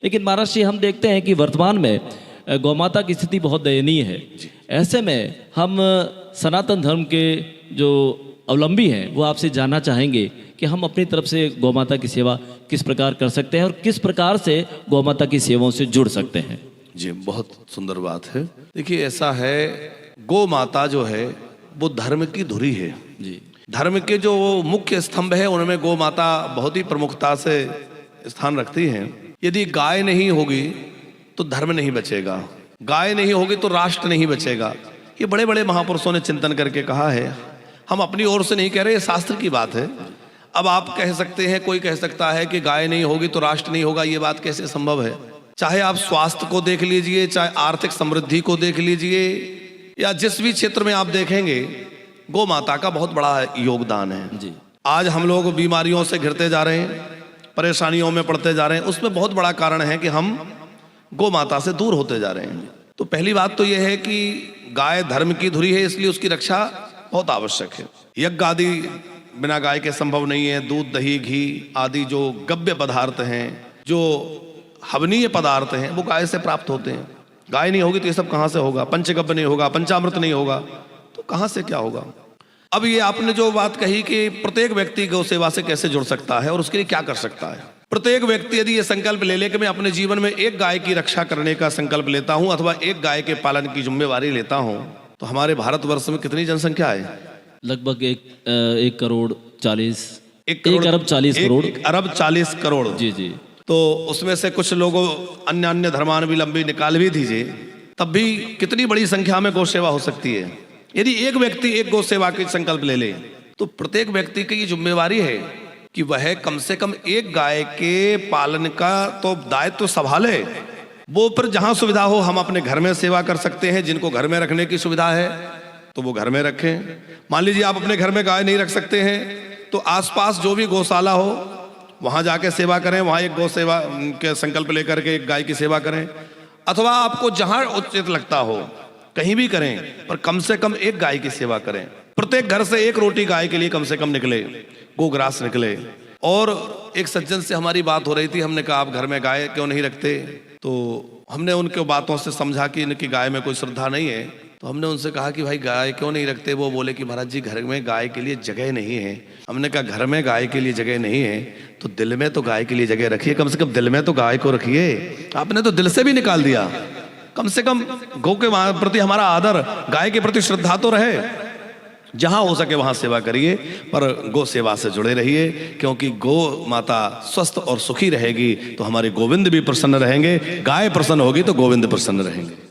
लेकिन महाराज जी हम देखते हैं कि वर्तमान में गौमाता की स्थिति बहुत दयनीय है। ऐसे में हम सनातन धर्म के जो अवलंबी हैं वो आपसे जानना चाहेंगे कि हम अपनी तरफ से गौमाता की सेवा किस प्रकार कर सकते हैं और किस प्रकार से गौमाता की सेवाओं से जुड़ सकते हैं। जी, बहुत सुंदर बात है। देखिए, ऐसा है, गौ माता जो है वो धर्म की धुरी है जी। धर्म के जो मुख्य स्तंभ है उनमें गौ माता बहुत ही प्रमुखता से स्थान रखती है। यदि गाय नहीं होगी तो धर्म नहीं बचेगा, गाय नहीं होगी तो राष्ट्र नहीं बचेगा। ये बड़े बड़े महापुरुषों ने चिंतन करके कहा है। हम अपनी ओर से नहीं कह रहे, ये शास्त्र की बात है। अब आप कह सकते हैं, कोई कह सकता है कि गाय नहीं होगी तो राष्ट्र नहीं होगा, ये बात कैसे संभव है? चाहे आप स्वास्थ्य को देख लीजिए, चाहे आर्थिक समृद्धि को देख लीजिए, या जिस भी क्षेत्र में आप देखेंगे गौ माता का बहुत बड़ा योगदान है जी। आज हम लोग बीमारियों से घिरते जा रहे हैं, परेशानियों में पड़ते जा रहे हैं, उसमें बहुत बड़ा कारण है कि हम गौ माता से दूर होते जा रहे हैं। तो पहली बात तो यह है कि गाय धर्म की धुरी है, इसलिए उसकी रक्षा बहुत आवश्यक है। यज्ञ आदि बिना गाय के संभव नहीं है। दूध, दही, घी आदि जो गव्य पदार्थ हैं, जो हवनीय पदार्थ हैं, वो गाय से प्राप्त होते हैं। गाय नहीं होगी तो ये सब कहाँ से होगा? पंचगव्य नहीं होगा, पंचामृत नहीं होगा, तो कहाँ से क्या होगा? अब ये आपने जो बात कही कि प्रत्येक व्यक्ति गौ सेवा से कैसे जुड़ सकता है और उसके लिए क्या कर सकता है। प्रत्येक व्यक्ति यदि ये संकल्प ले ले कि मैं अपने जीवन में एक गाय की रक्षा करने का संकल्प लेता हूं अथवा एक गाय के पालन की जिम्मेवारी लेता हूं, तो हमारे भारतवर्ष में कितनी जनसंख्या है? लगभग 1 करोड़ 40 1 अरब 40 करोड़ 1 अरब 40 करोड़। जी जी। तो उसमें से कुछ लोगों अन्य धर्मावलंबी निकाल भी दीजिए, तब भी कितनी बड़ी संख्या में गौ सेवा हो सकती है। यदि एक व्यक्ति एक गौ सेवा का संकल्प ले ले तो प्रत्येक व्यक्ति की ये जिम्मेवारी है कि वह कम से कम एक गाय के पालन का तो दायित्व संभाले। वो पर जहां सुविधा हो हम अपने घर में सेवा कर सकते हैं। जिनको घर में रखने की सुविधा है तो वो घर में रखें। मान लीजिए आप अपने घर में गाय नहीं रख सकते हैं तो आसपास जो भी गौशाला हो वहां जाके सेवा करें, वहां एक गौ सेवा के संकल्प लेकर के एक गाय की सेवा करें। अथवा आपको जहां उचित लगता हो कहीं भी करें, पर कम से कम एक गाय की सेवा करें। प्रत्येक घर से एक रोटी गाय के लिए कम से कम निकले, गोग्रास निकले। और एक सज्जन से हमारी बात हो रही थी, हमने कहा आप घर में गाय क्यों नहीं रखते? तो हमने उनके बातों से समझा कि इनकी गाय में कोई श्रद्धा नहीं है। तो हमने उनसे कहा कि भाई गाय क्यों नहीं रखते? वो बोले कि महाराज जी घर में गाय के लिए जगह नहीं है। हमने कहा घर में गाय के लिए जगह नहीं है तो दिल में तो गाय के लिए जगह रखिए, कम से कम दिल में तो गाय को रखिए। आपने तो दिल से भी निकाल दिया। कम से कम गौ के प्रति हमारा आदर, गाय के प्रति श्रद्धा तो रहे। जहां हो सके वहां सेवा करिए, पर गौ सेवा से जुड़े रहिए, क्योंकि गौ माता स्वस्थ और सुखी रहेगी तो हमारे गोविंद भी प्रसन्न रहेंगे। गाय प्रसन्न होगी तो गोविंद प्रसन्न रहेंगे।